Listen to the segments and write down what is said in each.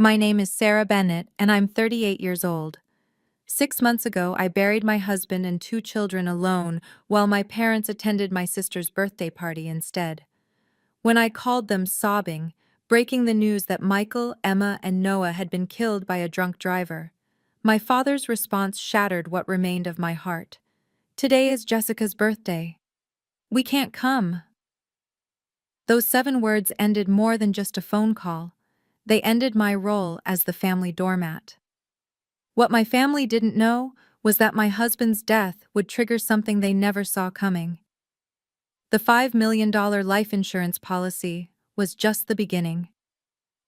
My name is Sarah Bennett, and I'm 38 years old. 6 months ago, I buried my husband and two children alone while my parents attended my sister's birthday party instead. When I called them sobbing, breaking the news that Michael, Emma, and Noah had been killed by a drunk driver, my father's response shattered what remained of my heart. Today is Jessica's birthday. We can't come. Those 7 words ended more than just a phone call. They ended my role as the family doormat. What my family didn't know was that my husband's death would trigger something they never saw coming. The $5 million life insurance policy was just the beginning.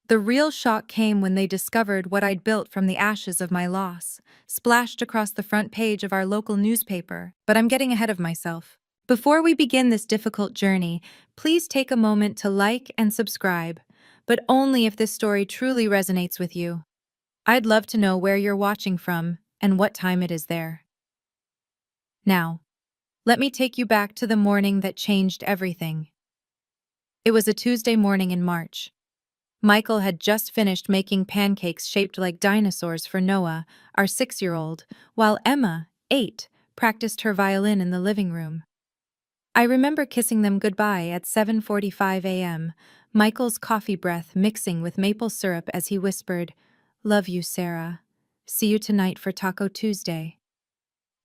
The real shock came when they discovered what I'd built from the ashes of my loss, splashed across the front page of our local newspaper. But I'm getting ahead of myself. Before we begin this difficult journey, please take a moment to like and subscribe, but only if this story truly resonates with you. I'd love to know where you're watching from and what time it is there. Now, let me take you back to the morning that changed everything. It was a Tuesday morning in March. Michael had just finished making pancakes shaped like dinosaurs for Noah, our 6-year-old, while Emma, 8, practiced her violin in the living room. I remember kissing them goodbye at 7:45 a.m., Michael's coffee breath mixing with maple syrup as he whispered, "Love you, Sarah. See you tonight for Taco Tuesday."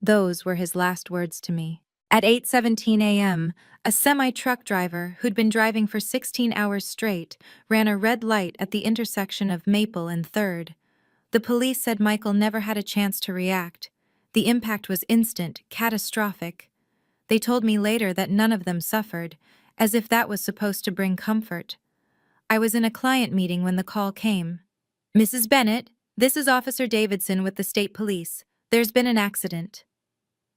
Those were his last words to me. At 8:17 a.m., a semi-truck driver who'd been driving for 16 hours straight ran a red light at the intersection of Maple and 3rd. The police said Michael never had a chance to react. The impact was instant, catastrophic. They told me later that none of them suffered, as if that was supposed to bring comfort. I was in a client meeting when the call came. "Mrs. Bennett, this is Officer Davidson with the state police. There's been an accident."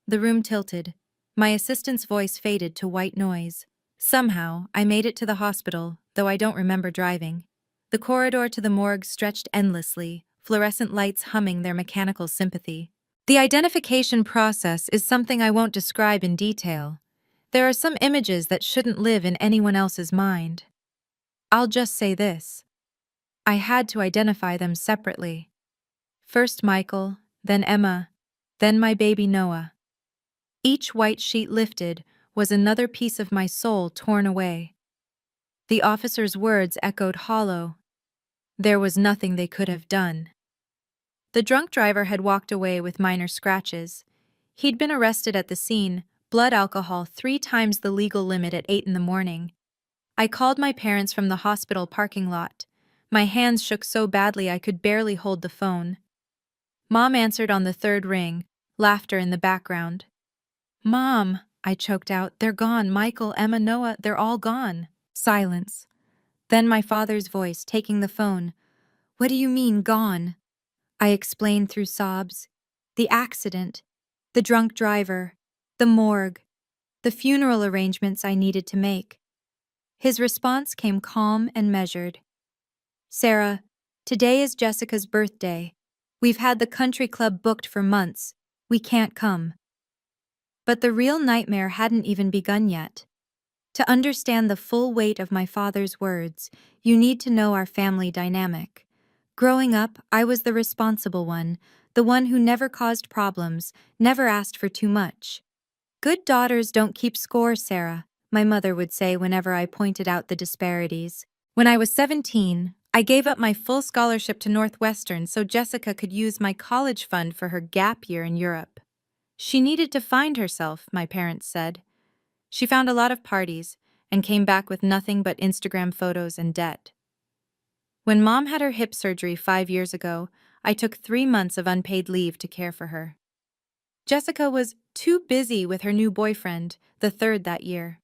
The room tilted. My assistant's voice faded to white noise. Somehow, I made it to the hospital, though I don't remember driving. The corridor to the morgue stretched endlessly, fluorescent lights humming their mechanical sympathy. The identification process is something I won't describe in detail. There are some images that shouldn't live in anyone else's mind. I'll just say this. I had to identify them separately. First Michael, then Emma, then my baby Noah. Each white sheet lifted was another piece of my soul torn away. The officer's words echoed hollow. There was nothing they could have done. The drunk driver had walked away with minor scratches. He'd been arrested at the scene, blood alcohol 3 times the legal limit at 8 in the morning. I called my parents from the hospital parking lot. My hands shook so badly I could barely hold the phone. Mom answered on the 3rd ring, laughter in the background. "Mom," I choked out, "they're gone. Michael, Emma, Noah, they're all gone." Silence. Then my father's voice, taking the phone. "What do you mean, gone?" I explained through sobs. The accident, the drunk driver, the morgue, the funeral arrangements I needed to make. His response came calm and measured. "Sarah, today is Jessica's birthday. We've had the country club booked for months. We can't come." But the real nightmare hadn't even begun yet. To understand the full weight of my father's words, you need to know our family dynamic. Growing up, I was the responsible one, the one who never caused problems, never asked for too much. "Good daughters don't keep score, Sarah," my mother would say whenever I pointed out the disparities. When I was 17, I gave up my full scholarship to Northwestern so Jessica could use my college fund for her gap year in Europe. She needed to find herself, my parents said. She found a lot of parties and came back with nothing but Instagram photos and debt. When Mom had her hip surgery 5 years ago, I took 3 months of unpaid leave to care for her. Jessica was too busy with her new boyfriend, the 3rd that year.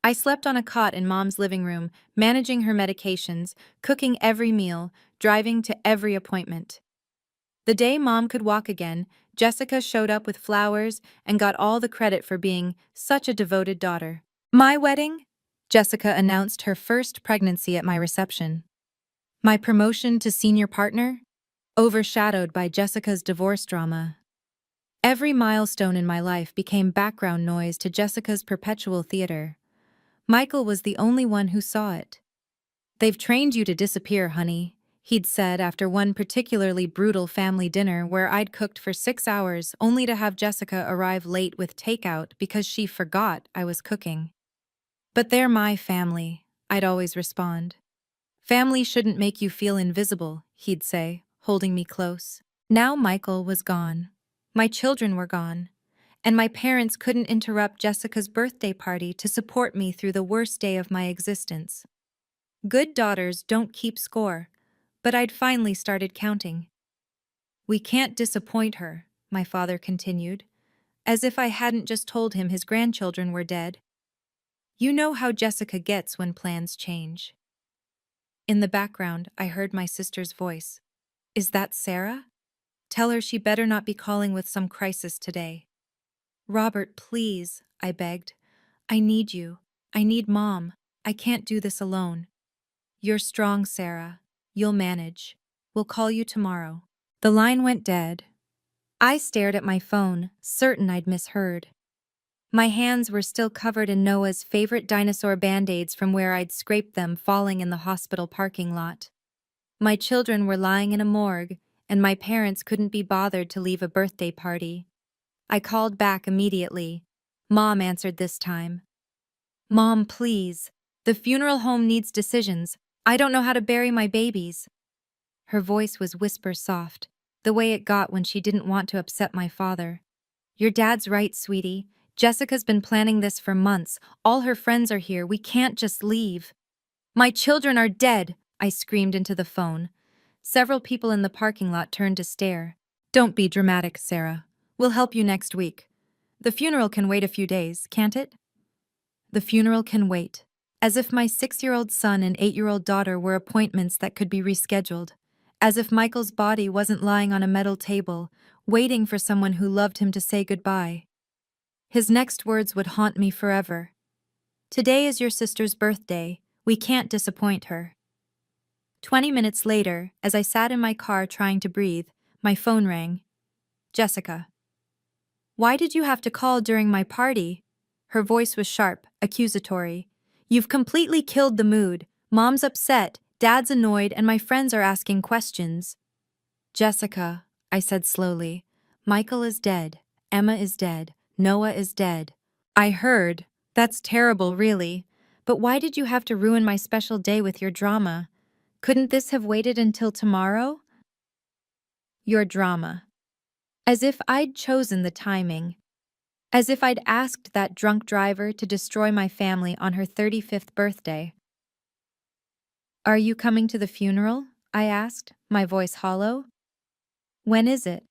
I slept on a cot in Mom's living room, managing her medications, cooking every meal, driving to every appointment. The day Mom could walk again, Jessica showed up with flowers and got all the credit for being such a devoted daughter. My wedding? Jessica announced her first pregnancy at my reception. My promotion to senior partner? Overshadowed by Jessica's divorce drama. Every milestone in my life became background noise to Jessica's perpetual theater. Michael was the only one who saw it. "They've trained you to disappear, honey. he'd said after one particularly brutal family dinner where I'd cooked for 6 hours only to have Jessica arrive late with takeout because she forgot I was cooking. But they're my family, I'd always respond. Family shouldn't make you feel invisible, he'd say, holding me close. Now Michael was gone. My children were gone. And my parents couldn't interrupt Jessica's birthday party to support me through the worst day of my existence. Good daughters don't keep score, but I'd finally started counting. We can't disappoint her, my father continued, as if I hadn't just told him his grandchildren were dead. You know how Jessica gets when plans change. In the background, I heard my sister's voice. Is that Sarah? Tell her she better not be calling with some crisis today. Robert, please, I begged. I need you. I need Mom. I can't do this alone. You're strong, Sarah. You'll manage. We'll call you tomorrow. The line went dead. I stared at my phone, certain I'd misheard. My hands were still covered in Noah's favorite dinosaur band-aids from where I'd scraped them falling in the hospital parking lot. My children were lying in a morgue, and my parents couldn't be bothered to leave a birthday party. I called back immediately. Mom answered this time. Mom, please. The funeral home needs decisions. I don't know how to bury my babies. Her voice was whisper soft, the way it got when she didn't want to upset my father. Your dad's right, sweetie. Jessica's been planning this for months. All her friends are here. We can't just leave. My children are dead, I screamed into the phone. Several people in the parking lot turned to stare. Don't be dramatic, Sarah. We'll help you next week. The funeral can wait a few days, can't it? The funeral can wait. As if my 6-year-old son and 8-year-old daughter were appointments that could be rescheduled. As if Michael's body wasn't lying on a metal table, waiting for someone who loved him to say goodbye. His next words would haunt me forever. Today is your sister's birthday. We can't disappoint her. 20 minutes later, as I sat in my car trying to breathe, my phone rang. Jessica. Why did you have to call during my party? Her voice was sharp, accusatory. You've completely killed the mood. Mom's upset, Dad's annoyed, and my friends are asking questions. Jessica, I said slowly, Michael is dead. Emma is dead. Noah is dead. I heard. That's terrible, really. But why did you have to ruin my special day with your drama? Couldn't this have waited until tomorrow? Your drama. As if I'd chosen the timing. As if I'd asked that drunk driver to destroy my family on her 35th birthday. Are you coming to the funeral? I asked, my voice hollow. When is it?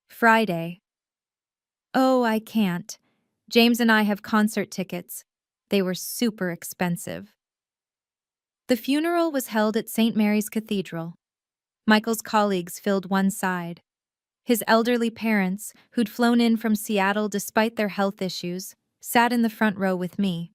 Friday. Oh, I can't. James and I have concert tickets. They were super expensive. The funeral was held at St. Mary's Cathedral. Michael's colleagues filled one side. His elderly parents, who'd flown in from Seattle despite their health issues, sat in the front row with me.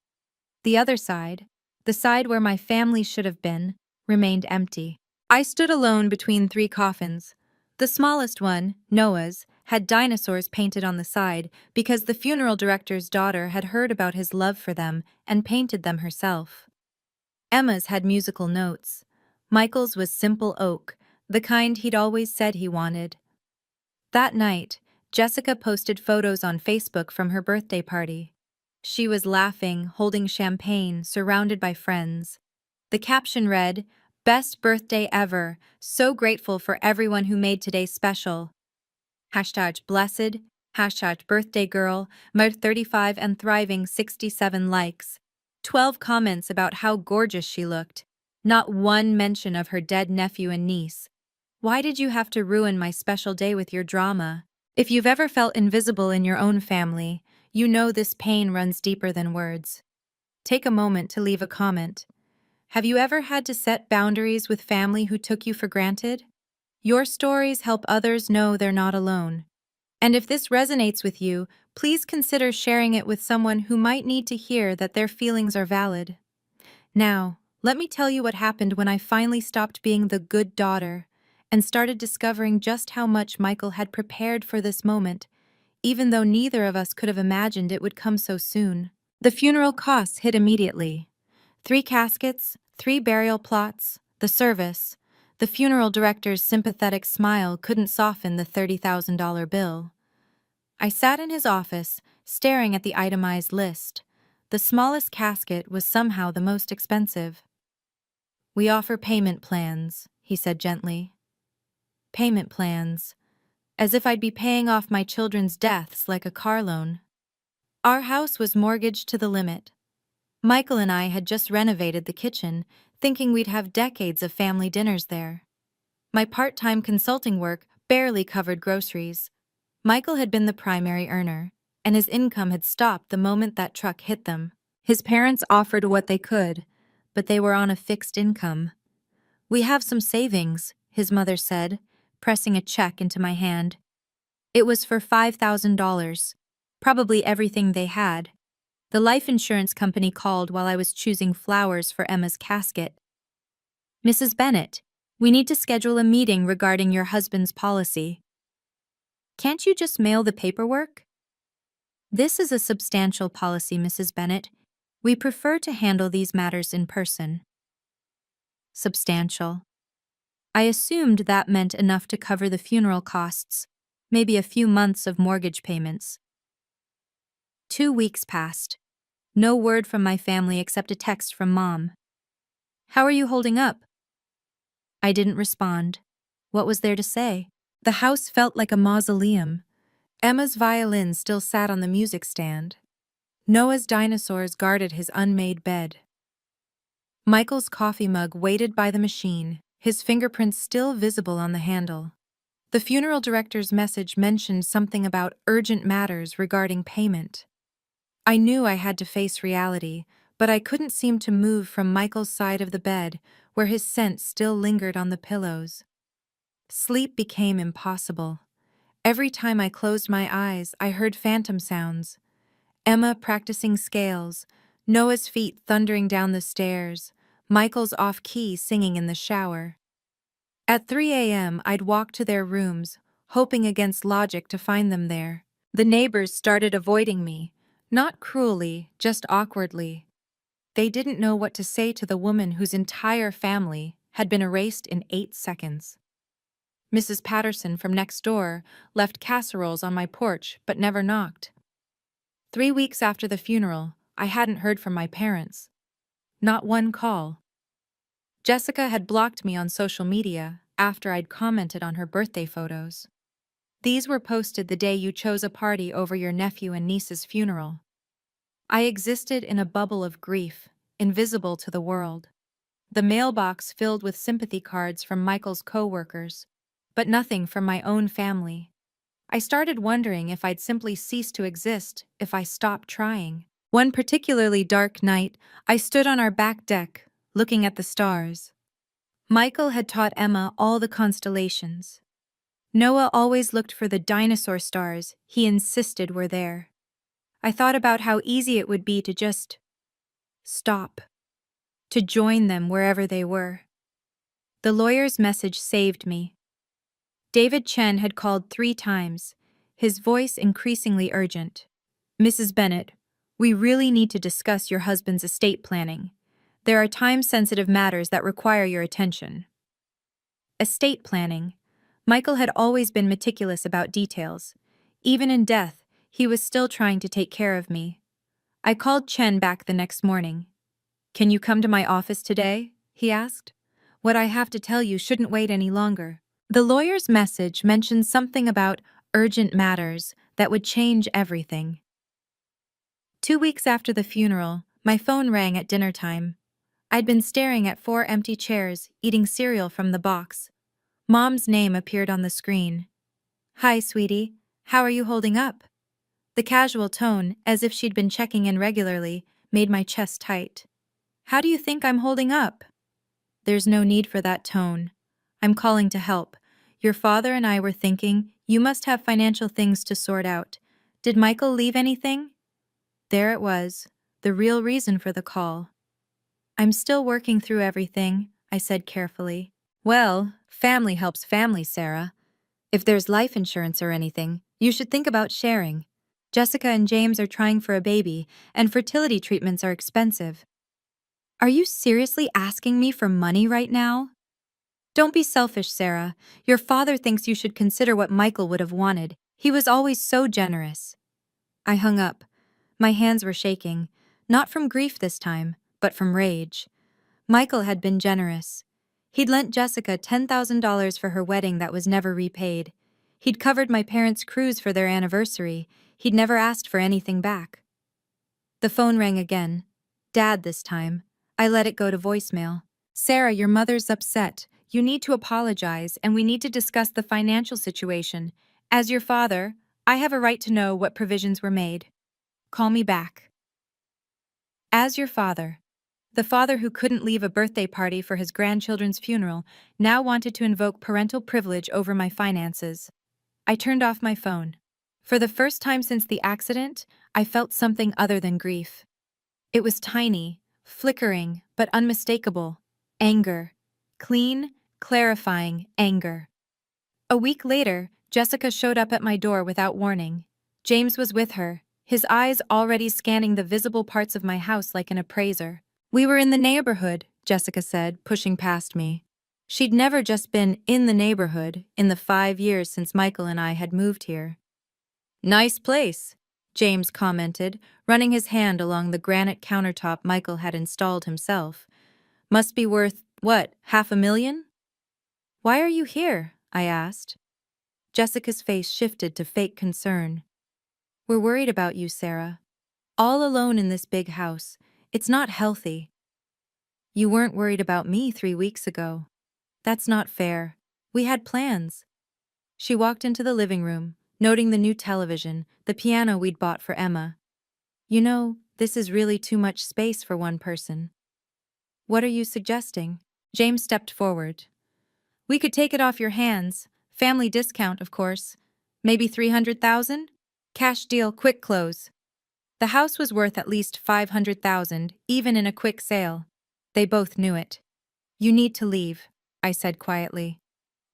The other side, the side where my family should have been, remained empty. I stood alone between 3 coffins. The smallest one, Noah's, had dinosaurs painted on the side because the funeral director's daughter had heard about his love for them and painted them herself. Emma's had musical notes. Michael's was simple oak, the kind he'd always said he wanted. That night, Jessica posted photos on Facebook from her birthday party. She was laughing, holding champagne, surrounded by friends. The caption read, "Best birthday ever. So grateful for everyone who made today special. #blessed, #birthday girl, Mode 35 and thriving 67 likes. 12 comments about how gorgeous she looked. Not one mention of her dead nephew and niece. Why did you have to ruin my special day with your drama? If you've ever felt invisible in your own family, you know this pain runs deeper than words. Take a moment to leave a comment. Have you ever had to set boundaries with family who took you for granted? Your stories help others know they're not alone. And if this resonates with you, please consider sharing it with someone who might need to hear that their feelings are valid. Now, let me tell you what happened when I finally stopped being the good daughter and started discovering just how much Michael had prepared for this moment, even though neither of us could have imagined it would come so soon. The funeral costs hit immediately. 3 caskets, 3 burial plots, the service. The funeral director's sympathetic smile couldn't soften the $30,000 bill. I sat in his office, staring at the itemized list. The smallest casket was somehow the most expensive. "We offer payment plans," he said gently. Payment plans. As if I'd be paying off my children's deaths like a car loan. Our house was mortgaged to the limit. Michael and I had just renovated the kitchen, thinking we'd have decades of family dinners there. My part-time consulting work barely covered groceries. Michael had been the primary earner, and his income had stopped the moment that truck hit them. His parents offered what they could, but they were on a fixed income. "We have some savings," his mother said, pressing a check into my hand. It was for $5,000, probably everything they had. The life insurance company called while I was choosing flowers for Emma's casket. "Mrs. Bennett, we need to schedule a meeting regarding your husband's policy." "Can't you just mail the paperwork?" "This is a substantial policy, Mrs. Bennett. We prefer to handle these matters in person." Substantial. I assumed that meant enough to cover the funeral costs, maybe a few months of mortgage payments. 2 weeks passed. No word from my family except a text from Mom. "How are you holding up?" I didn't respond. What was there to say? The house felt like a mausoleum. Emma's violin still sat on the music stand. Noah's dinosaurs guarded his unmade bed. Michael's coffee mug waited by the machine, his fingerprints still visible on the handle. The funeral director's message mentioned something about urgent matters regarding payment. I knew I had to face reality, but I couldn't seem to move from Michael's side of the bed, where his scent still lingered on the pillows. Sleep became impossible. Every time I closed my eyes, I heard phantom sounds. Emma practicing scales, Noah's feet thundering down the stairs, Michael's off-key singing in the shower. At 3 a.m., I'd walk to their rooms, hoping against logic to find them there. The neighbors started avoiding me, not cruelly, just awkwardly. They didn't know what to say to the woman whose entire family had been erased in 8 seconds. Mrs. Patterson from next door left casseroles on my porch but never knocked. 3 weeks after the funeral, I hadn't heard from my parents. Not one call. Jessica had blocked me on social media after I'd commented on her birthday photos. "These were posted the day you chose a party over your nephew and niece's funeral." I existed in a bubble of grief, invisible to the world. The mailbox filled with sympathy cards from Michael's co-workers, but nothing from my own family. I started wondering if I'd simply cease to exist if I stopped trying. One particularly dark night, I stood on our back deck, looking at the stars. Michael had taught Emma all the constellations. Noah always looked for the dinosaur stars he insisted were there. I thought about how easy it would be to just stop, to join them wherever they were. The lawyer's message saved me. David Chen had called 3 times, his voice increasingly urgent. "Mrs. Bennett, we really need to discuss your husband's estate planning. There are time-sensitive matters that require your attention." Estate planning. Michael had always been meticulous about details. Even in death, he was still trying to take care of me. I called Chen back the next morning. "Can you come to my office today?" he asked. "What I have to tell you shouldn't wait any longer." The lawyer's message mentioned something about urgent matters that would change everything. 2 weeks after the funeral, my phone rang at dinner time. I'd been staring at 4 empty chairs, eating cereal from the box. Mom's name appeared on the screen. "Hi, sweetie. How are you holding up?" The casual tone, as if she'd been checking in regularly, made my chest tight. "How do you think I'm holding up?" "There's no need for that tone. I'm calling to help. Your father and I were thinking you must have financial things to sort out. Did Michael leave anything?" There it was, the real reason for the call. "I'm still working through everything," I said carefully. "Well, family helps family, Sarah. If there's life insurance or anything, you should think about sharing. Jessica and James are trying for a baby, and fertility treatments are expensive." "Are you seriously asking me for money right now?" Don't be selfish, Sarah. Your father thinks you should consider what Michael would have wanted. He was always so generous. I hung up. My hands were shaking, not from grief this time, but from rage. Michael had been generous. He'd lent Jessica $10,000 for her wedding that was never repaid. He'd covered my parents' cruise for their anniversary. He'd never asked for anything back. The phone rang again. Dad this time. I let it go to voicemail. Sarah, your mother's upset. You need to apologize, and we need to discuss the financial situation. As your father, I have a right to know what provisions were made. Call me back. As your father. The father who couldn't leave a birthday party for his grandchildren's funeral now wanted to invoke parental privilege over my finances. I turned off my phone. For the first time since the accident, I felt something other than grief. It was tiny, flickering, but unmistakable. Anger. Clean, clarifying anger. A week later, Jessica showed up at my door without warning. James was with her, his eyes already scanning the visible parts of my house like an appraiser. We were in the neighborhood, Jessica said, pushing past me. She'd never just been in the neighborhood in the 5 years since Michael and I had moved here. Nice place, James commented, running his hand along the granite countertop Michael had installed himself. Must be worth, what, $500,000? Why are you here? I asked. Jessica's face shifted to fake concern. We're worried about you, Sarah. All alone in this big house. It's not healthy. You weren't worried about me 3 weeks ago. That's not fair. We had plans. She walked into the living room, noting the new television, the piano we'd bought for Emma. You know, this is really too much space for one person. What are you suggesting? James stepped forward. We could take it off your hands. Family discount, of course. Maybe $300,000? Cash deal, quick close. The house was worth at least $500,000, even in a quick sale. They both knew it. You need to leave, I said quietly.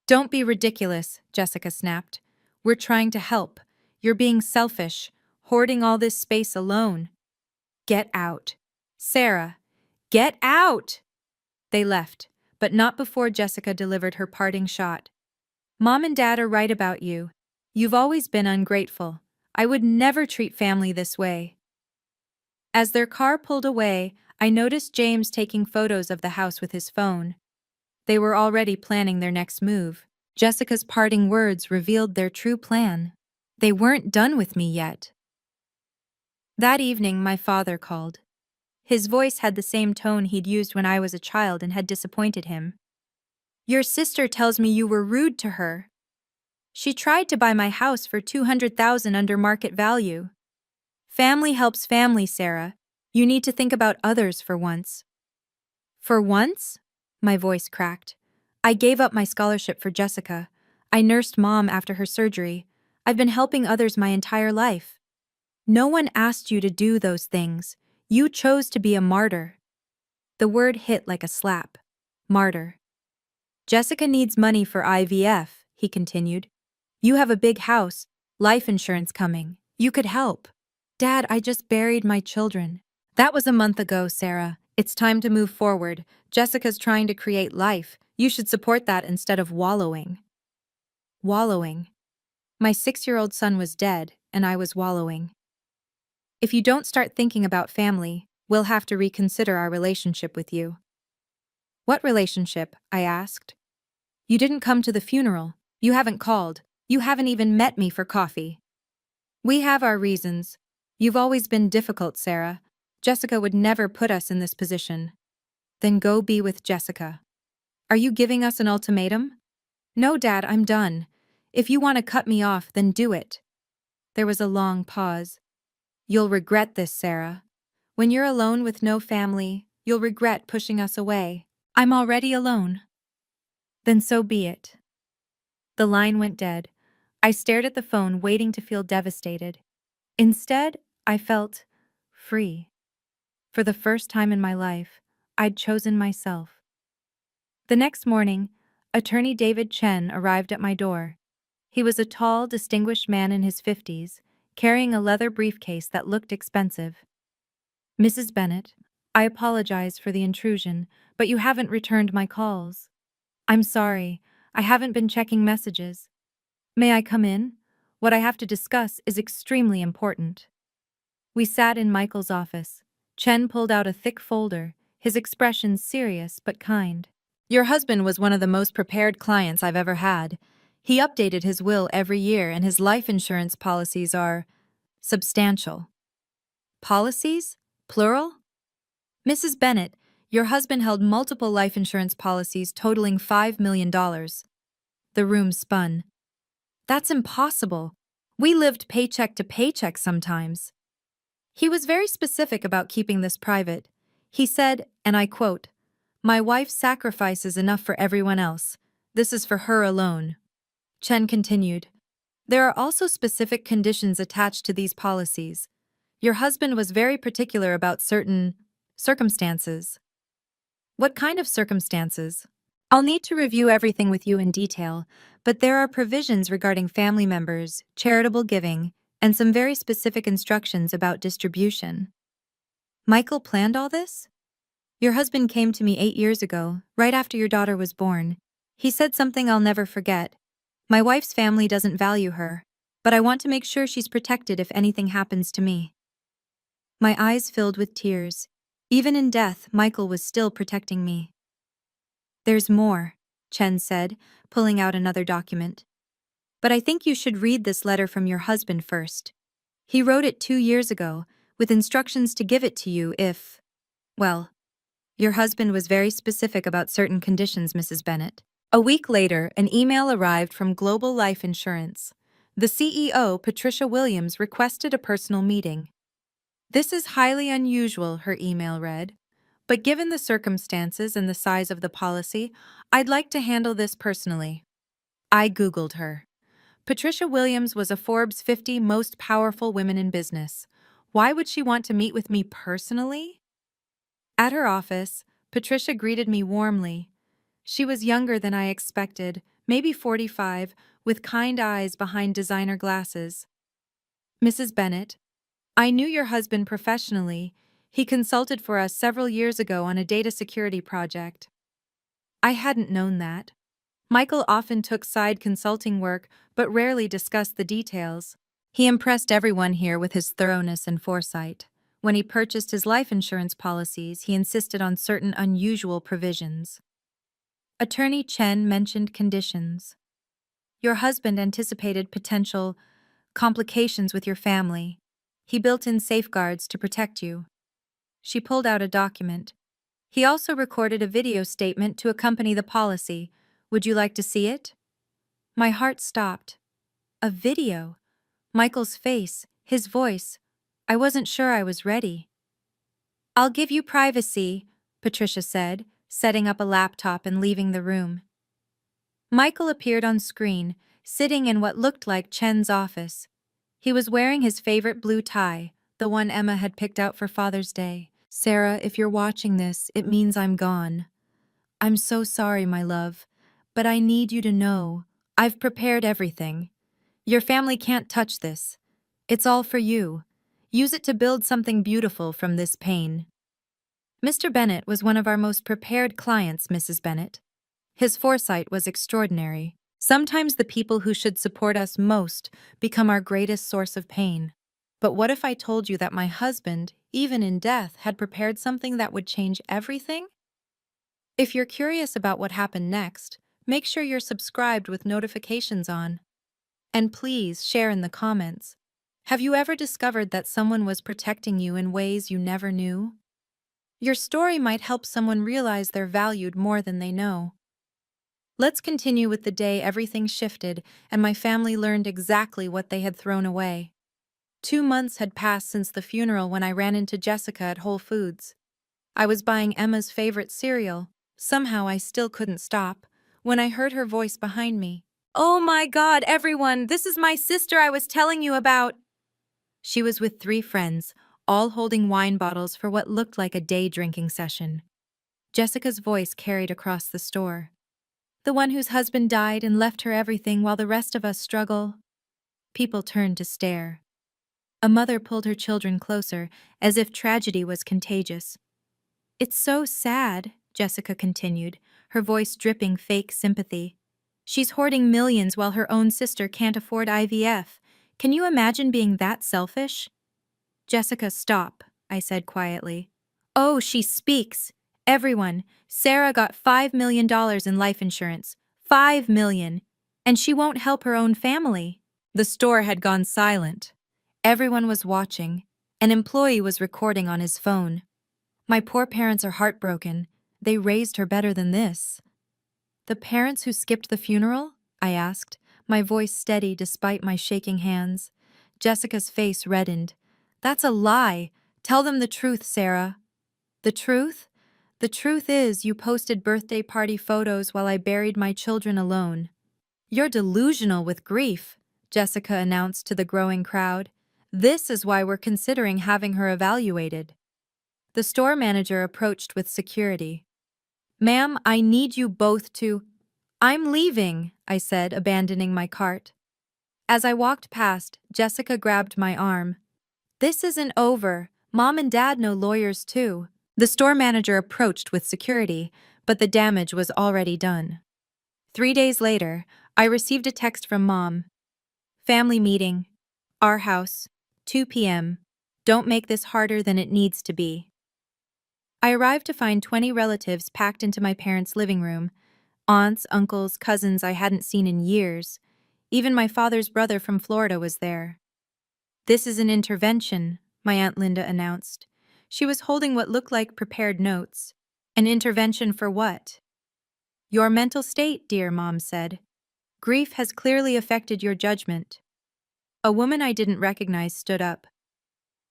Don't be ridiculous, Jessica snapped. We're trying to help. You're being selfish, hoarding all this space alone. Get out. Sarah, get out! They left, but not before Jessica delivered her parting shot. Mom and Dad are right about you. You've always been ungrateful. I would never treat family this way. As their car pulled away, I noticed James taking photos of the house with his phone. They were already planning their next move. Jessica's parting words revealed their true plan. They weren't done with me yet. That evening, my father called. His voice had the same tone he'd used when I was a child and had disappointed him. Your sister tells me you were rude to her. She tried to buy my house for $200,000 under market value. Family helps family, Sarah. You need to think about others for once. For once? My voice cracked. I gave up my scholarship for Jessica. I nursed Mom after her surgery. I've been helping others my entire life. No one asked you to do those things. You chose to be a martyr. The word hit like a slap. Martyr. Jessica needs money for IVF, he continued. You have a big house, life insurance coming. You could help. Dad, I just buried my children. That was a month ago, Sarah. It's time to move forward. Jessica's trying to create life. You should support that instead of wallowing. Wallowing. My 6-year-old son was dead, and I was wallowing. If you don't start thinking about family, we'll have to reconsider our relationship with you. What relationship? I asked. You didn't come to the funeral. You haven't called. You haven't even met me for coffee. We have our reasons. You've always been difficult, Sarah. Jessica would never put us in this position. Then go be with Jessica. Are you giving us an ultimatum? No, Dad, I'm done. If you want to cut me off, then do it. There was a long pause. You'll regret this, Sarah. When you're alone with no family, you'll regret pushing us away. I'm already alone. Then so be it. The line went dead. I stared at the phone, waiting to feel devastated. Instead, I felt free. For the first time in my life, I'd chosen myself. The next morning, Attorney David Chen arrived at my door. He was a tall, distinguished man in his 50s, carrying a leather briefcase that looked expensive. Mrs. Bennett, I apologize for the intrusion, but you haven't returned my calls. I'm sorry. I haven't been checking messages. May I come in? What I have to discuss is extremely important. We sat in Michael's office. Chen pulled out a thick folder, his expression serious but kind. Your husband was one of the most prepared clients I've ever had. He updated his will every year, and his life insurance policies are substantial. Policies? Plural? Mrs. Bennett, your husband held multiple life insurance policies totaling $5 million. The room spun. That's impossible. We lived paycheck to paycheck sometimes. He was very specific about keeping this private. He said, and I quote, "My wife sacrifices enough for everyone else. This is for her alone." Chen continued, "There are also specific conditions attached to these policies. Your husband was very particular about certain circumstances." What kind of circumstances? I'll need to review everything with you in detail, but there are provisions regarding family members, charitable giving, and some very specific instructions about distribution. Michael planned all this? Your husband came to me 8 years ago, right after your daughter was born. He said something I'll never forget. My wife's family doesn't value her, but I want to make sure she's protected if anything happens to me. My eyes filled with tears. Even in death, Michael was still protecting me. There's more, Chen said, pulling out another document. But I think you should read this letter from your husband first. He wrote it 2 years ago, with instructions to give it to you if, well, your husband was very specific about certain conditions, Mrs. Bennett. A week later, an email arrived from Global Life Insurance. The CEO, Patricia Williams, requested a personal meeting. This is highly unusual, her email read. But given the circumstances and the size of the policy, I'd like to handle this personally. I Googled her. Patricia Williams was a Forbes 50 most powerful women in business. Why would she want to meet with me personally? At her office, Patricia greeted me warmly. She was younger than I expected, maybe 45, with kind eyes behind designer glasses. Mrs. Bennett, I knew your husband professionally. He consulted for us several years ago on a data security project. I hadn't known that. Michael often took side consulting work, but rarely discussed the details. He impressed everyone here with his thoroughness and foresight. When he purchased his life insurance policies, he insisted on certain unusual provisions. Attorney Chen mentioned conditions. Your husband anticipated potential complications with your family. He built in safeguards to protect you. She pulled out a document. He also recorded a video statement to accompany the policy. Would you like to see it? My heart stopped. A video. Michael's face, his voice. I wasn't sure I was ready. I'll give you privacy, Patricia said, setting up a laptop and leaving the room. Michael appeared on screen, sitting in what looked like Chen's office. He was wearing his favorite blue tie, the one Emma had picked out for Father's Day. Sarah, if you're watching this, it means I'm gone. I'm so sorry, my love, but I need you to know, I've prepared everything. Your family can't touch this. It's all for you. Use it to build something beautiful from this pain. Mr. Bennett was one of our most prepared clients, Mrs. Bennett. His foresight was extraordinary. Sometimes the people who should support us most become our greatest source of pain. But what if I told you that my husband, even in death, had prepared something that would change everything? If you're curious about what happened next, make sure you're subscribed with notifications on. And please share in the comments. Have you ever discovered that someone was protecting you in ways you never knew? Your story might help someone realize they're valued more than they know. Let's continue with the day everything shifted and my family learned exactly what they had thrown away. 2 months had passed since the funeral when I ran into Jessica at Whole Foods. I was buying Emma's favorite cereal. Somehow I still couldn't stop, when I heard her voice behind me. Oh my God, everyone, this is my sister I was telling you about. She was with 3 friends, all holding wine bottles for what looked like a day drinking session. Jessica's voice carried across the store. The one whose husband died and left her everything while the rest of us struggle. People turned to stare. A mother pulled her children closer, as if tragedy was contagious. It's so sad, Jessica continued, her voice dripping fake sympathy. She's hoarding millions while her own sister can't afford IVF. Can you imagine being that selfish? Jessica, stop, I said quietly. Oh, she speaks. Everyone, Sarah got $5 million in life insurance. $5 million. And she won't help her own family. The store had gone silent. Everyone was watching. An employee was recording on his phone. My poor parents are heartbroken. They raised her better than this. The parents who skipped the funeral? I asked, my voice steady despite my shaking hands. Jessica's face reddened. That's a lie. Tell them the truth, Sarah. The truth? The truth is you posted birthday party photos while I buried my children alone. You're delusional with grief, Jessica announced to the growing crowd. This is why we're considering having her evaluated. The store manager approached with security. Ma'am, I need you both to— I'm leaving, I said, abandoning my cart. As I walked past, Jessica grabbed my arm. This isn't over. Mom and Dad know lawyers too. The store manager approached with security, but the damage was already done. 3 days later, I received a text from Mom. Family meeting. Our house. 2 p.m. Don't make this harder than it needs to be. I arrived to find 20 relatives packed into my parents' living room. Aunts, uncles, cousins I hadn't seen in years. Even my father's brother from Florida was there. This is an intervention, my Aunt Linda announced. She was holding what looked like prepared notes. An intervention for what? Your mental state, dear, Mom said. Grief has clearly affected your judgment. A woman I didn't recognize stood up.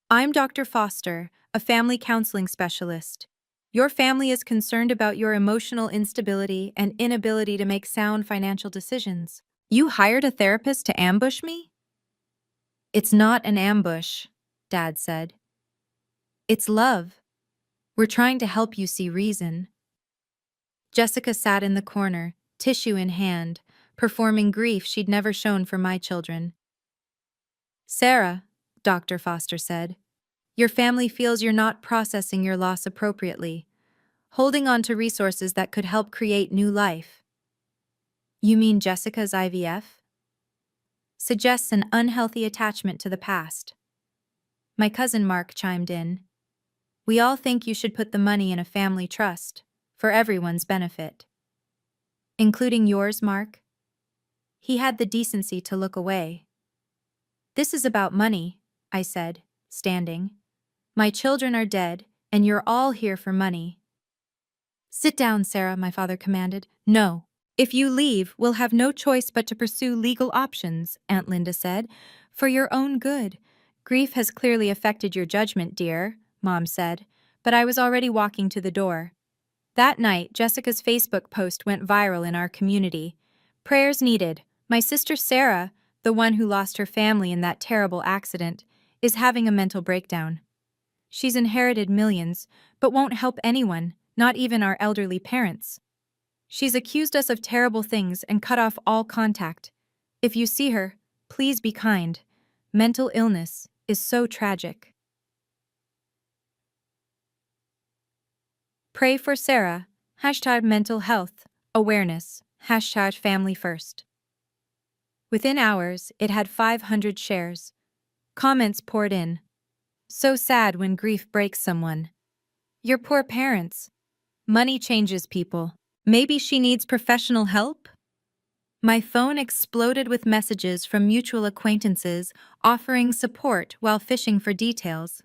I'm Dr. Foster, a family counseling specialist. Your family is concerned about your emotional instability and inability to make sound financial decisions. You hired a therapist to ambush me? It's not an ambush, Dad said. It's love. We're trying to help you see reason. Jessica sat in the corner, tissue in hand, performing grief she'd never shown for my children. Sarah, Dr. Foster said, your family feels you're not processing your loss appropriately, holding on to resources that could help create new life. You mean Jessica's IVF? Suggests an unhealthy attachment to the past. My cousin Mark chimed in. We all think you should put the money in a family trust, for everyone's benefit. Including yours, Mark? He had the decency to look away. This is about money, I said, standing. My children are dead, and you're all here for money. Sit down, Sarah, my father commanded. No. If you leave, we'll have no choice but to pursue legal options, Aunt Linda said. For your own good. Grief has clearly affected your judgment, dear, Mom said, but I was already walking to the door. That night, Jessica's Facebook post went viral in our community. Prayers needed. My sister Sarah, the one who lost her family in that terrible accident, is having a mental breakdown. She's inherited millions, but won't help anyone, not even our elderly parents. She's accused us of terrible things and cut off all contact. If you see her, please be kind. Mental illness is so tragic. Pray for Sarah. #mental health awareness. #family first. Within hours, it had 500 shares. Comments poured in. So sad when grief breaks someone. Your poor parents. Money changes people. Maybe she needs professional help? My phone exploded with messages from mutual acquaintances offering support while fishing for details.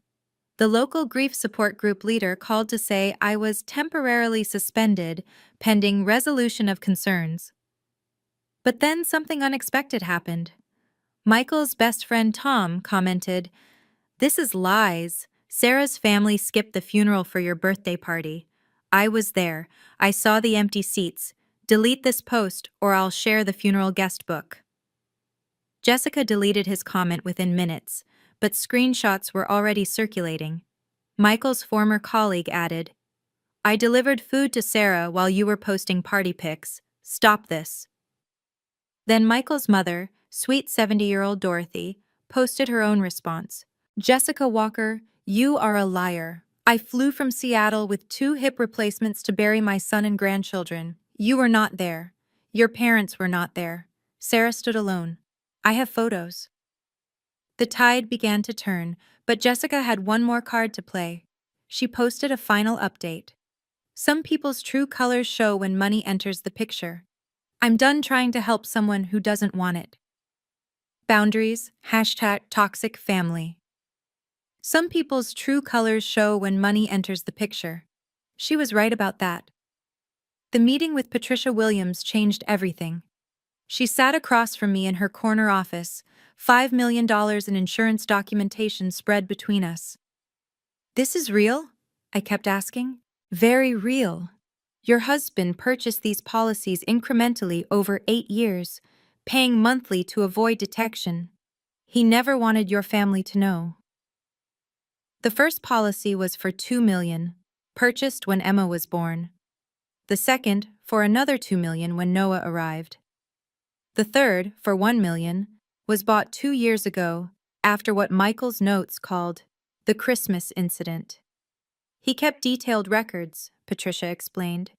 The local grief support group leader called to say I was temporarily suspended pending resolution of concerns. But then something unexpected happened. Michael's best friend Tom commented, "This is lies. Sarah's family skipped the funeral for your birthday party. I was there. I saw the empty seats. Delete this post or I'll share the funeral guest book." Jessica deleted his comment within minutes, but screenshots were already circulating. Michael's former colleague added, "I delivered food to Sarah while you were posting party pics. Stop this." Then Michael's mother, sweet 70-year-old Dorothy, posted her own response. "Jessica Walker, you are a liar. I flew from Seattle with 2 hip replacements to bury my son and grandchildren. You were not there. Your parents were not there. Sarah stood alone. I have photos. The tide began to turn, but Jessica had one more card to play. She posted a final update. Some people's true colors show when money enters the picture. I'm done trying to help someone who doesn't want it. Boundaries, #toxic family. Some people's true colors show when money enters the picture. She was right about that. The meeting with Patricia Williams changed everything. She sat across from me in her corner office, $5 million in insurance documentation spread between us. This is real? I kept asking. Very real. Your husband purchased these policies incrementally over 8 years, paying monthly to avoid detection. He never wanted your family to know. The first policy was for $2 million, purchased when Emma was born. The second, for another $2 million when Noah arrived. The third, for $1 million, was bought 2 years ago after what Michael's notes called the Christmas incident. He kept detailed records, Patricia explained.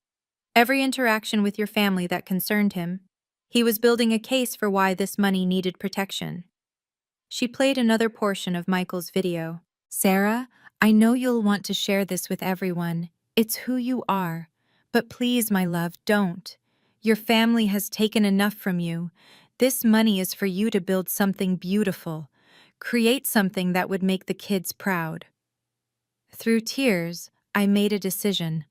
Every interaction with your family that concerned him. He was building a case for why this money needed protection. She played another portion of Michael's video. Sarah, I know you'll want to share this with everyone. It's who you are. But please, my love, don't. Your family has taken enough from you. This money is for you to build something beautiful. Create something that would make the kids proud. Through tears, I made a decision.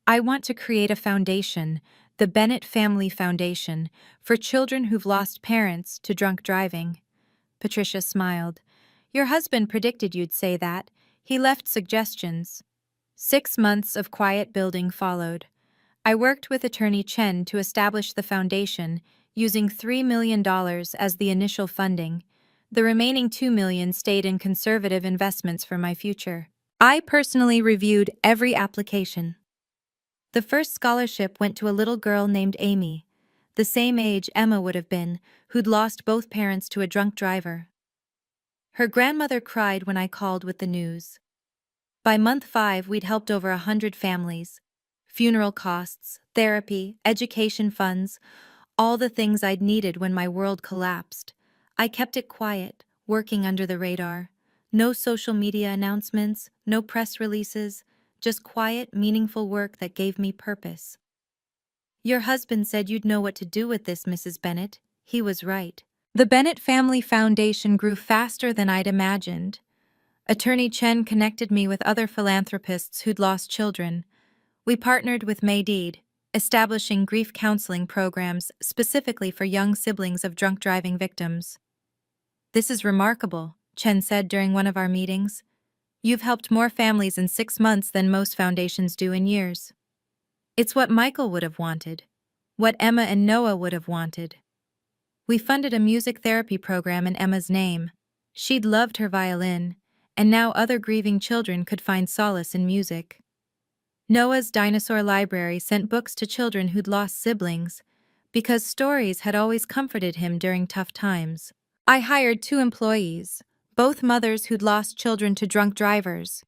I want to create a foundation, the Bennett Family Foundation, for children who've lost parents to drunk driving. Patricia smiled. Your husband predicted you'd say that. He left suggestions. 6 months of quiet building followed. I worked with attorney Chen to establish the foundation, using $3 million as the initial funding. The remaining $2 million stayed in conservative investments for my future. I personally reviewed every application. The first scholarship went to a little girl named Amy, the same age Emma would have been, who'd lost both parents to a drunk driver. Her grandmother cried when I called with the news. By month 5, we'd helped over 100 families. Funeral costs, therapy, education funds, all the things I'd needed when my world collapsed. I kept it quiet, working under the radar. No social media announcements, no press releases, just quiet, meaningful work that gave me purpose. Your husband said you'd know what to do with this, Mrs. Bennett. He was right. The Bennett Family Foundation grew faster than I'd imagined. Attorney Chen connected me with other philanthropists who'd lost children. We partnered with Maydeed, establishing grief counseling programs specifically for young siblings of drunk driving victims. This is remarkable, Chen said during one of our meetings. You've helped more families in 6 months than most foundations do in years. It's what Michael would have wanted, what Emma and Noah would have wanted. We funded a music therapy program in Emma's name. She'd loved her violin, and now other grieving children could find solace in music. Noah's dinosaur library sent books to children who'd lost siblings, because stories had always comforted him during tough times. I hired 2 employees, both mothers who'd lost children to drunk drivers.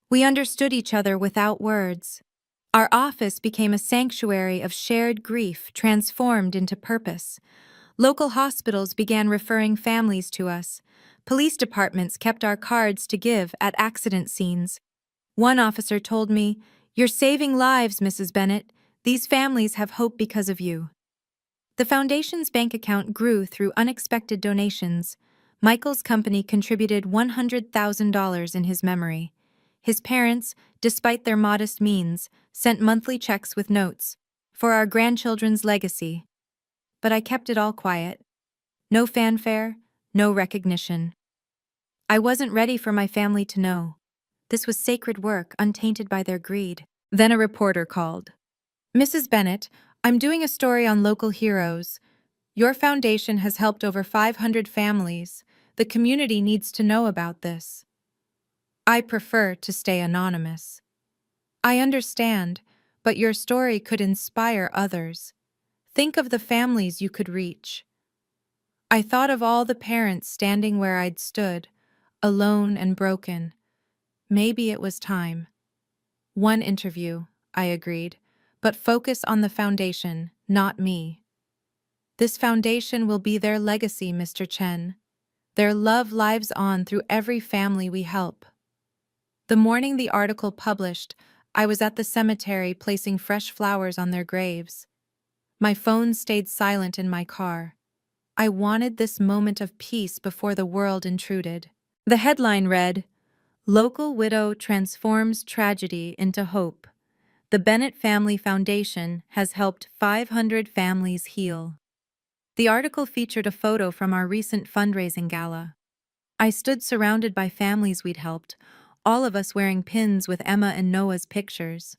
We understood each other without words. Our office became a sanctuary of shared grief transformed into purpose. Local hospitals began referring families to us. Police departments kept our cards to give at accident scenes. One officer told me, "You're saving lives, Mrs. Bennett. These families have hope because of you." The foundation's bank account grew through unexpected donations. Michael's company contributed $100,000 in his memory. His parents, despite their modest means, sent monthly checks with notes for our grandchildren's legacy. But I kept it all quiet. No fanfare, no recognition. I wasn't ready for my family to know. This was sacred work, untainted by their greed. Then a reporter called. "Mrs. Bennett, I'm doing a story on local heroes. Your foundation has helped over 500 families. The community needs to know about this." I prefer to stay anonymous. I understand, but your story could inspire others. Think of the families you could reach. I thought of all the parents standing where I'd stood, alone and broken. Maybe it was time. One interview, I agreed, but focus on the foundation, not me. This foundation will be their legacy, Mr. Chen. Their love lives on through every family we help. The morning the article published, I was at the cemetery placing fresh flowers on their graves. My phone stayed silent in my car. I wanted this moment of peace before the world intruded. The headline read, "Local Widow Transforms Tragedy into Hope. The Bennett Family Foundation has helped 500 families heal." The article featured a photo from our recent fundraising gala. I stood surrounded by families we'd helped, all of us wearing pins with Emma and Noah's pictures.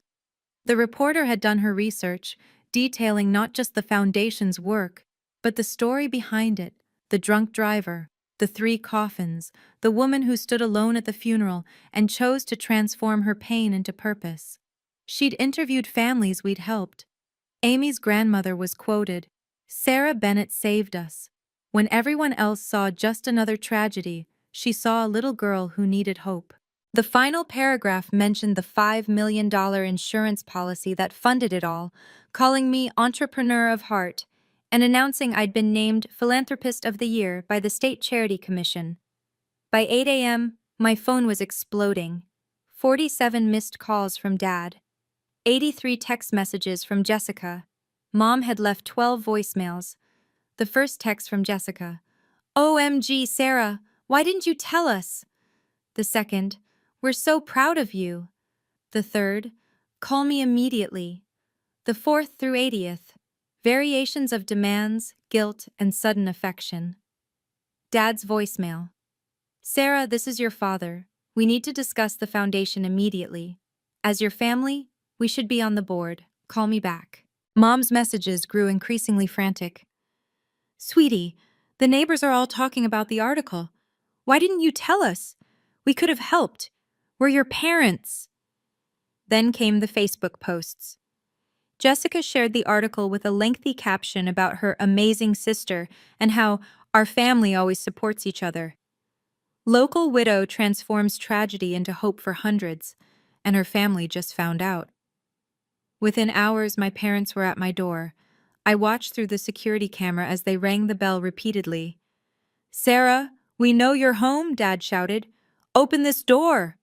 The reporter had done her research, detailing not just the foundation's work, but the story behind it: the drunk driver, the 3 coffins, the woman who stood alone at the funeral and chose to transform her pain into purpose. She'd interviewed families we'd helped. Amy's grandmother was quoted, "Sarah Bennett saved us. When everyone else saw just another tragedy, she saw a little girl who needed hope." The final paragraph mentioned the $5 million insurance policy that funded it all, calling me Entrepreneur of Heart, and announcing I'd been named Philanthropist of the Year by the State Charity Commission. By 8 a.m., my phone was exploding. 47 missed calls from Dad. 83 text messages from Jessica. Mom had left 12 voicemails. The first text from Jessica: "OMG, Sarah, why didn't you tell us?" The second: "We're so proud of you." The third: "Call me immediately." The fourth through 80th: variations of demands, guilt, and sudden affection. Dad's voicemail: "Sarah, this is your father. We need to discuss the foundation immediately. As your family, we should be on the board. Call me back." Mom's messages grew increasingly frantic. "Sweetie, the neighbors are all talking about the article. Why didn't you tell us? We could have helped. We're your parents." Then came the Facebook posts. Jessica shared the article with a lengthy caption about her amazing sister and how our family always supports each other. Local widow transforms tragedy into hope for hundreds, and her family just found out. Within hours, my parents were at my door. I watched through the security camera as they rang the bell repeatedly. "Sarah, we know you're home," Dad shouted. "Open this door."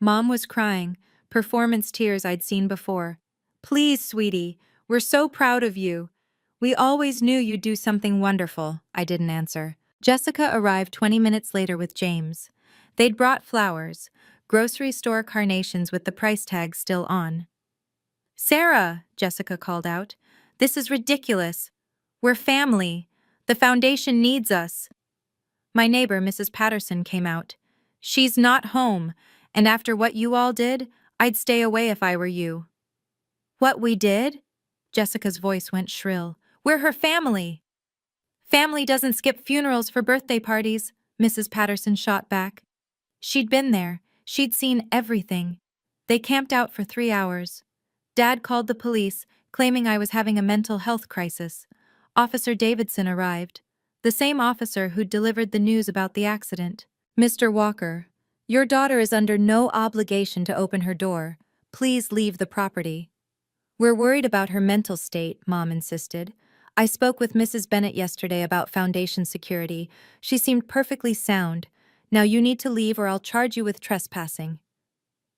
Mom was crying, performance tears I'd seen before. "Please, sweetie, we're so proud of you. We always knew you'd do something wonderful." I didn't answer. Jessica arrived 20 minutes later with James. They'd brought flowers, grocery store carnations with the price tag still on. "Sarah," Jessica called out, "this is ridiculous. We're family. The foundation needs us." My neighbor, Mrs. Patterson, came out. "She's not home, and after what you all did, I'd stay away if I were you." "What we did?" Jessica's voice went shrill. "We're her family." "Family doesn't skip funerals for birthday parties," Mrs. Patterson shot back. She'd been there. She'd seen everything. They camped out for 3 hours. Dad called the police, claiming I was having a mental health crisis. Officer Davidson arrived, the same officer who'd delivered the news about the accident. "Mr. Walker, your daughter is under no obligation to open her door. Please leave the property." "We're worried about her mental state," Mom insisted. "I spoke with Mrs. Bennett yesterday about foundation security. She seemed perfectly sound. Now you need to leave or I'll charge you with trespassing."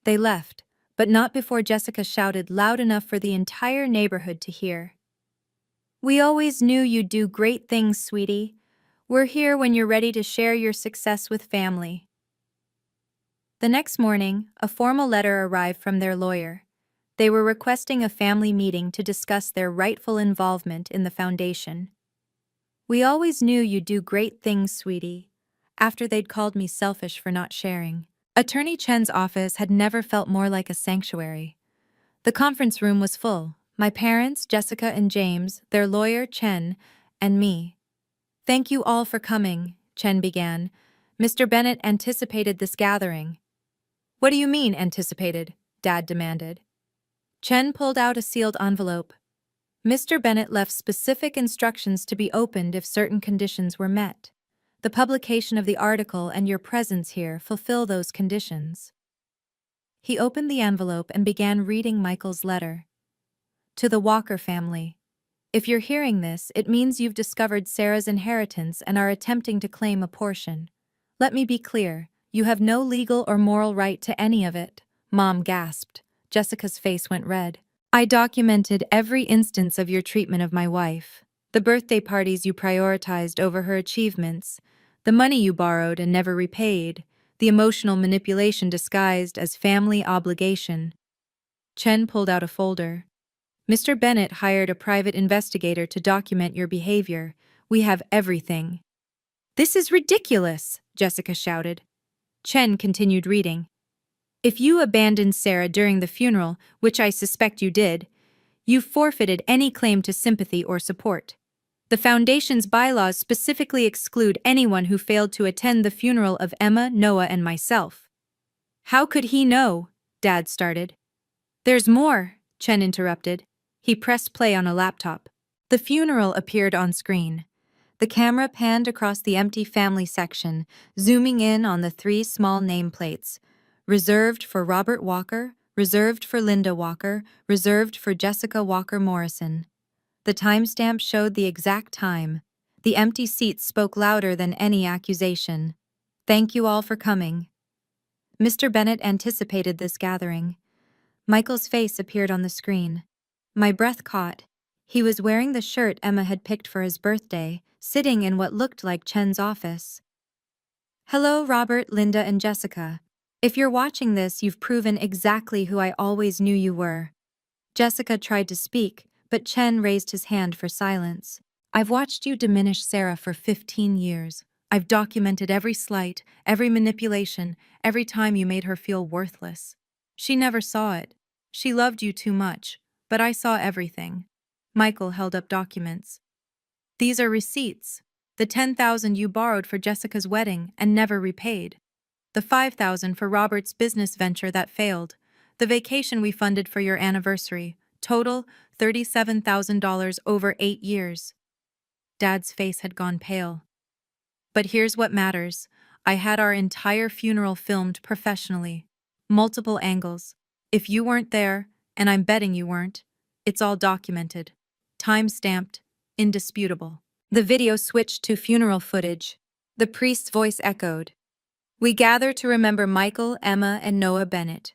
They left, but not before Jessica shouted loud enough for the entire neighborhood to hear. "We always knew you'd do great things, sweetie. We're here when you're ready to share your success with family." The next morning, a formal letter arrived from their lawyer. They were requesting a family meeting to discuss their rightful involvement in the foundation. "We always knew you'd do great things, sweetie," after they'd called me selfish for not sharing. Attorney Chen's office had never felt more like a sanctuary. The conference room was full: my parents, Jessica and James, their lawyer, Chen, and me. "Thank you all for coming," Chen began. "Mr. Bennett anticipated this gathering." "What do you mean, anticipated?" Dad demanded. Chen pulled out a sealed envelope. "Mr. Bennett left specific instructions to be opened if certain conditions were met. The publication of the article and your presence here fulfill those conditions." He opened the envelope and began reading Michael's letter. To the Walker family. If you're hearing this, it means you've discovered Sarah's inheritance and are attempting to claim a portion. Let me be clear, you have no legal or moral right to any of it. Mom gasped. Jessica's face went red. I documented every instance of your treatment of my wife. The birthday parties you prioritized over her achievements, the money you borrowed and never repaid, the emotional manipulation disguised as family obligation. Chen pulled out a folder. Mr. Bennett hired a private investigator to document your behavior. We have everything. This is ridiculous, Jessica shouted. Chen continued reading. If you abandoned Sarah during the funeral, which I suspect you did, you've forfeited any claim to sympathy or support. The Foundation's bylaws specifically exclude anyone who failed to attend the funeral of Emma, Noah, and myself. How could he know? Dad started. There's more, Chen interrupted. He pressed play on a laptop. The funeral appeared on screen. The camera panned across the empty family section, zooming in on the 3 small nameplates. Reserved for Robert Walker, reserved for Linda Walker, reserved for Jessica Walker Morrison. The timestamp showed the exact time. The empty seats spoke louder than any accusation. Thank you all for coming. Mr. Bennett anticipated this gathering. Michael's face appeared on the screen. My breath caught. He was wearing the shirt Emma had picked for his birthday, sitting in what looked like Chen's office. Hello, Robert, Linda, and Jessica. If you're watching this, you've proven exactly who I always knew you were. Jessica tried to speak, but Chen raised his hand for silence. I've watched you diminish Sarah for 15 years. I've documented every slight, every manipulation, every time you made her feel worthless. She never saw it. She loved you too much, but I saw everything. Michael held up documents. These are receipts. The $10,000 you borrowed for Jessica's wedding and never repaid. The $5,000 for Robert's business venture that failed. The vacation we funded for your anniversary. Total, $37,000 over 8 years. Dad's face had gone pale. But here's what matters. I had our entire funeral filmed professionally. Multiple angles. If you weren't there, and I'm betting you weren't, it's all documented. Time-stamped, indisputable. The video switched to funeral footage. The priest's voice echoed. We gather to remember Michael, Emma, and Noah Bennett.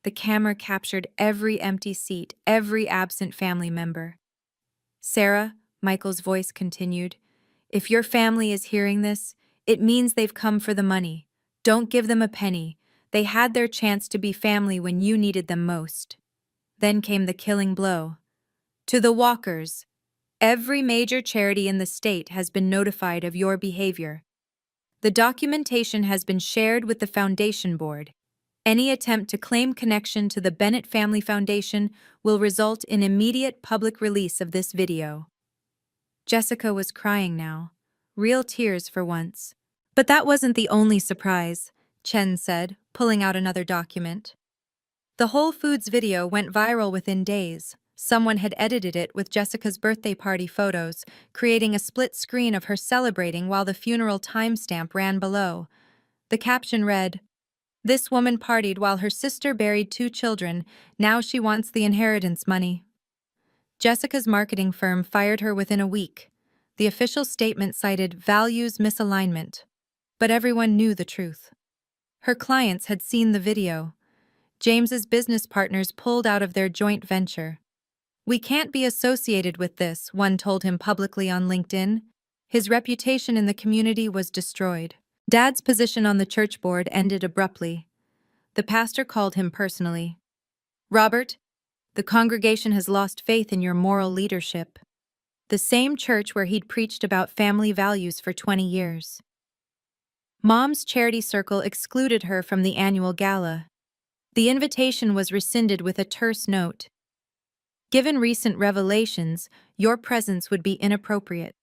The camera captured every empty seat, every absent family member. Sarah, Michael's voice continued, if your family is hearing this, it means they've come for the money. Don't give them a penny. They had their chance to be family when you needed them most. Then came the killing blow. To the Walkers, every major charity in the state has been notified of your behavior. The documentation has been shared with the Foundation Board. Any attempt to claim connection to the Bennett Family Foundation will result in immediate public release of this video. Jessica was crying now. Real tears for once. But that wasn't the only surprise, Chen said, pulling out another document. The Whole Foods video went viral within days. Someone had edited it with Jessica's birthday party photos, creating a split screen of her celebrating while the funeral timestamp ran below. The caption read, This woman partied while her sister buried 2 children. Now she wants the inheritance money. Jessica's marketing firm fired her within a week. The official statement cited values misalignment. But everyone knew the truth. Her clients had seen the video. James's business partners pulled out of their joint venture. We can't be associated with this, one told him publicly on LinkedIn. His reputation in the community was destroyed. Dad's position on the church board ended abruptly. The pastor called him personally. Robert, the congregation has lost faith in your moral leadership. The same church where he'd preached about family values for 20 years. Mom's charity circle excluded her from the annual gala. The invitation was rescinded with a terse note. Given recent revelations, your presence would be inappropriate.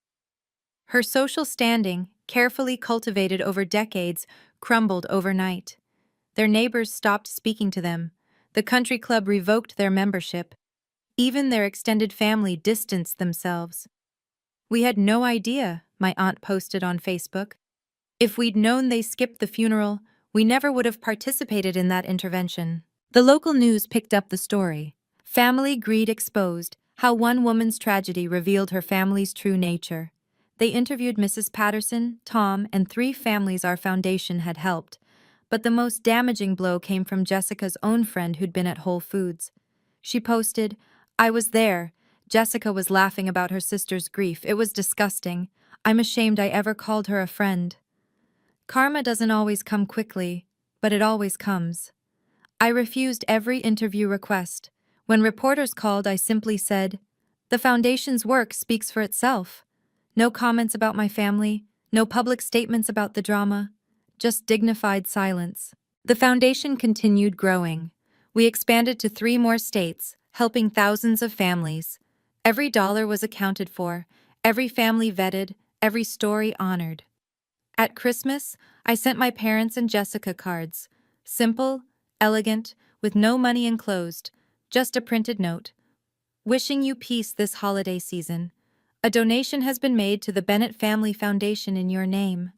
Her social standing, carefully cultivated over decades, crumbled overnight. Their neighbors stopped speaking to them. The country club revoked their membership. Even their extended family distanced themselves. We had no idea, my aunt posted on Facebook. If we'd known they skipped the funeral, we never would have participated in that intervention. The local news picked up the story. Family Greed Exposed: How One Woman's Tragedy Revealed Her Family's True Nature. They interviewed Mrs. Patterson, Tom, and 3 families our foundation had helped. But the most damaging blow came from Jessica's own friend who'd been at Whole Foods. She posted, "I was there. Jessica was laughing about her sister's grief. It was disgusting. I'm ashamed I ever called her a friend." Karma doesn't always come quickly, but it always comes. I refused every interview request. When reporters called, I simply said, "The foundation's work speaks for itself." No comments about my family, no public statements about the drama, just dignified silence. The foundation continued growing. We expanded to 3 more states, helping thousands of families. Every dollar was accounted for, every family vetted, every story honored. At Christmas, I sent my parents and Jessica cards. Simple, elegant, with no money enclosed, just a printed note. "Wishing you peace this holiday season. A donation has been made to the Bennett Family Foundation in your name."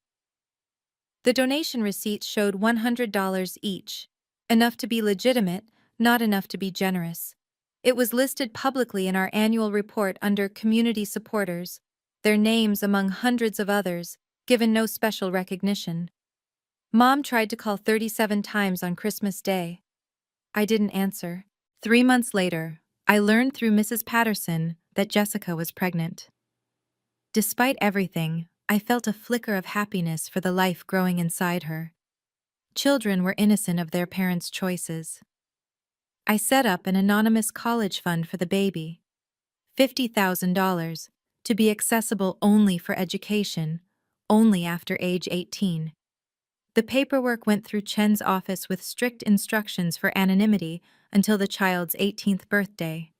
The donation receipts showed $100 each, enough to be legitimate, not enough to be generous. It was listed publicly in our annual report under Community Supporters, their names among hundreds of others, given no special recognition. Mom tried to call 37 times on Christmas Day. I didn't answer. 3 months later, I learned through Mrs. Patterson that Jessica was pregnant. Despite everything, I felt a flicker of happiness for the life growing inside her. Children were innocent of their parents' choices. I set up an anonymous college fund for the baby. $50,000, to be accessible only for education, only after age 18. The paperwork went through Chen's office with strict instructions for anonymity until the child's 18th birthday.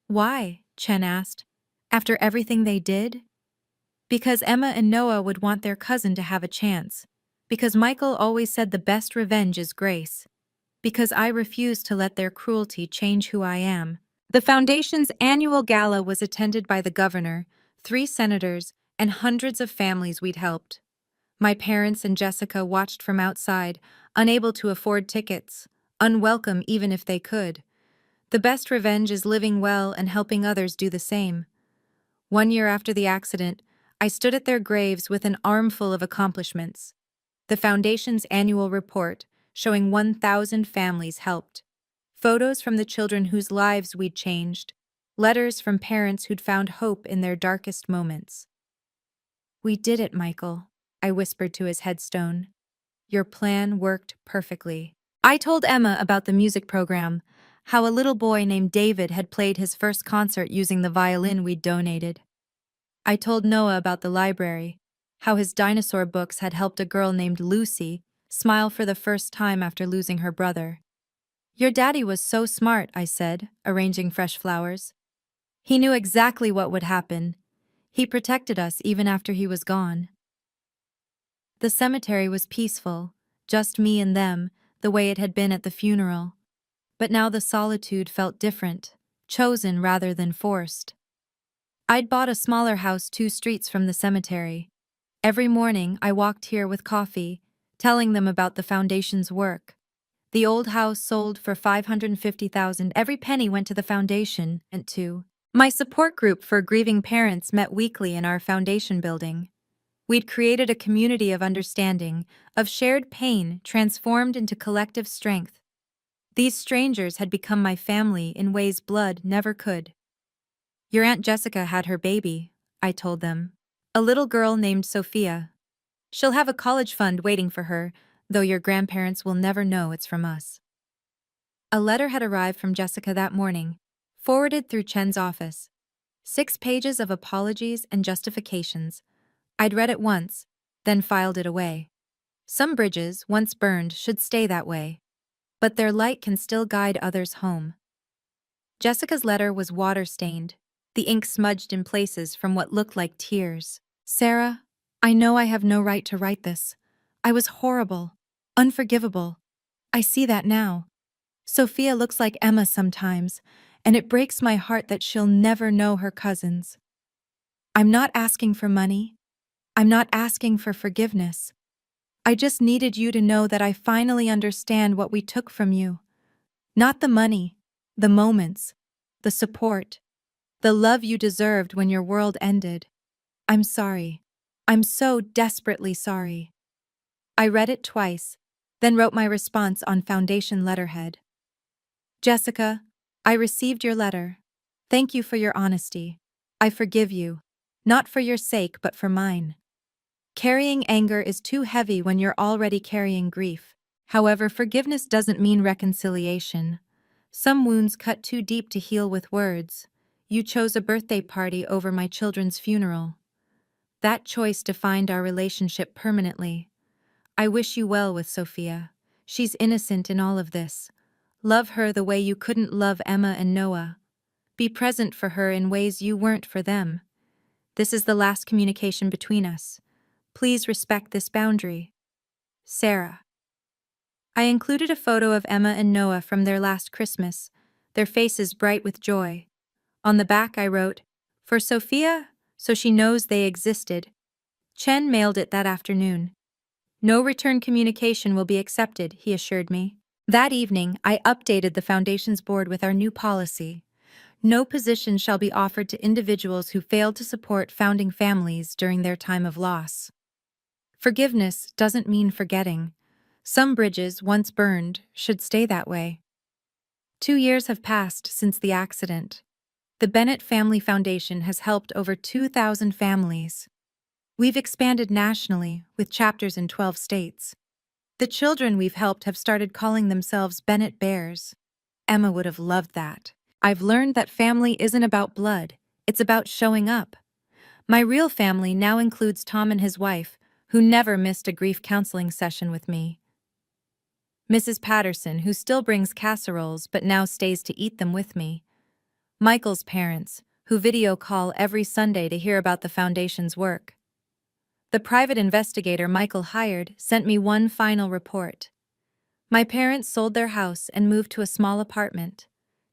"Why?" Chen asked. "After everything they did?" "Because Emma and Noah would want their cousin to have a chance. Because Michael always said the best revenge is grace. Because I refuse to let their cruelty change who I am." The foundation's annual gala was attended by the governor, 3 senators, and hundreds of families we'd helped. My parents and Jessica watched from outside, unable to afford tickets, unwelcome even if they could. The best revenge is living well and helping others do the same. 1 year after the accident, I stood at their graves with an armful of accomplishments. The foundation's annual report, showing 1,000 families helped. Photos from the children whose lives we'd changed. Letters from parents who'd found hope in their darkest moments. "We did it, Michael," I whispered to his headstone. "Your plan worked perfectly." I told Emma about the music program, how a little boy named David had played his first concert using the violin we'd donated. I told Noah about the library, how his dinosaur books had helped a girl named Lucy smile for the first time after losing her brother. "Your daddy was so smart," I said, arranging fresh flowers. "He knew exactly what would happen. He protected us even after he was gone." The cemetery was peaceful, just me and them, the way it had been at the funeral. But now the solitude felt different, chosen rather than forced. I'd bought a smaller house 2 streets from the cemetery. Every morning I walked here with coffee, telling them about the foundation's work. The old house sold for $550,000. Every penny went to the foundation and to my support group for grieving parents met weekly in our foundation building. We'd created a community of understanding, of shared pain transformed into collective strength. These strangers had become my family in ways blood never could. "Your Aunt Jessica had her baby," I told them. "A little girl named Sophia. She'll have a college fund waiting for her, though your grandparents will never know it's from us." A letter had arrived from Jessica that morning, forwarded through Chen's office. 6 pages of apologies and justifications. I'd read it once, then filed it away. Some bridges, once burned, should stay that way. But their light can still guide others home. Jessica's letter was water-stained, the ink smudged in places from what looked like tears. "Sarah, I know I have no right to write this. I was horrible, unforgivable. I see that now. Sophia looks like Emma sometimes, and it breaks my heart that she'll never know her cousins. I'm not asking for money. I'm not asking for forgiveness. I just needed you to know that I finally understand what we took from you. Not the money, The moments, the support, the love you deserved when your world ended. I'm sorry. I'm so desperately sorry. I read it twice, then wrote my response on foundation letterhead. Jessica, I received your letter. Thank you for your honesty. I forgive you, not for your sake but for mine. Carrying anger is too heavy when you're already carrying grief. However, forgiveness doesn't mean reconciliation. Some wounds cut too deep to heal with words. You chose a birthday party over my children's funeral. That choice defined our relationship permanently. I wish you well with Sophia. She's innocent in all of this. Love her the way you couldn't love Emma and Noah. Be present for her in ways you weren't for them. This is the last communication between us. Please respect this boundary. Sarah. I included a photo of Emma and Noah from their last Christmas, their faces bright with joy. On the back I wrote, "For Sophia, so she knows they existed." Chen mailed it that afternoon. "No return communication will be accepted," he assured me. That evening, I updated the Foundation's board with our new policy. No position shall be offered to individuals who failed to support founding families during their time of loss. Forgiveness doesn't mean forgetting. Some bridges, once burned, should stay that way. 2 years have passed since the accident. The Bennett Family Foundation has helped over 2,000 families. We've expanded nationally, with chapters in 12 states. The children we've helped have started calling themselves Bennett Bears. Emma would have loved that. I've learned that family isn't about blood, it's about showing up. My real family now includes Tom and his wife, who never missed a grief counseling session with me. Mrs. Patterson, who still brings casseroles but now stays to eat them with me. Michael's parents, who video call every Sunday to hear about the Foundation's work. The private investigator Michael hired sent me one final report. My parents sold their house and moved to a small apartment.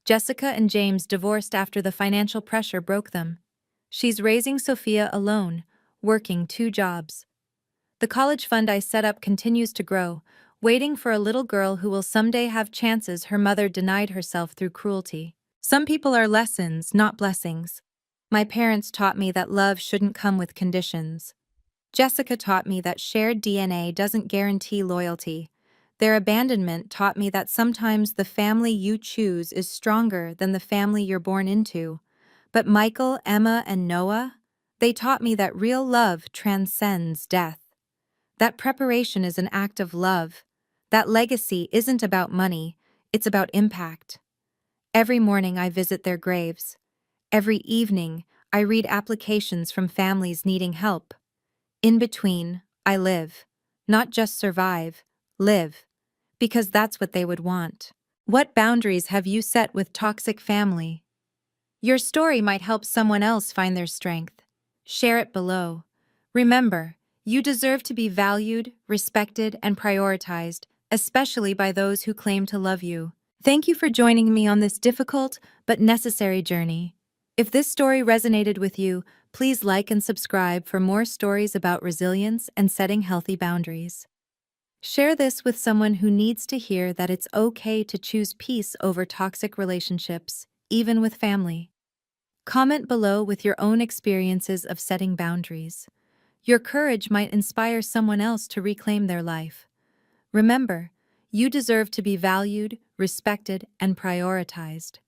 Jessica and James divorced after the financial pressure broke them. She's raising Sophia alone, working 2 jobs. The college fund I set up continues to grow, waiting for a little girl who will someday have chances her mother denied herself through cruelty. Some people are lessons, not blessings. My parents taught me that love shouldn't come with conditions. Jessica taught me that shared DNA doesn't guarantee loyalty. Their abandonment taught me that sometimes the family you choose is stronger than the family you're born into. But Michael, Emma, and Noah, they taught me that real love transcends death. That preparation is an act of love. That legacy isn't about money, it's about impact. Every morning I visit their graves. Every evening I read applications from families needing help. In between, I live. Not just survive, live. Because that's what they would want. What boundaries have you set with toxic family? Your story might help someone else find their strength. Share it below. Remember, you deserve to be valued, respected, and prioritized, especially by those who claim to love you. Thank you for joining me on this difficult but necessary journey. If this story resonated with you, please like and subscribe for more stories about resilience and setting healthy boundaries. Share this with someone who needs to hear that it's okay to choose peace over toxic relationships, even with family. Comment below with your own experiences of setting boundaries. Your courage might inspire someone else to reclaim their life. Remember, you deserve to be valued, respected, and prioritized.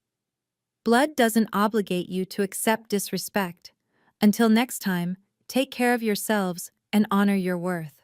Blood doesn't obligate you to accept disrespect. Until next time, take care of yourselves and honor your worth.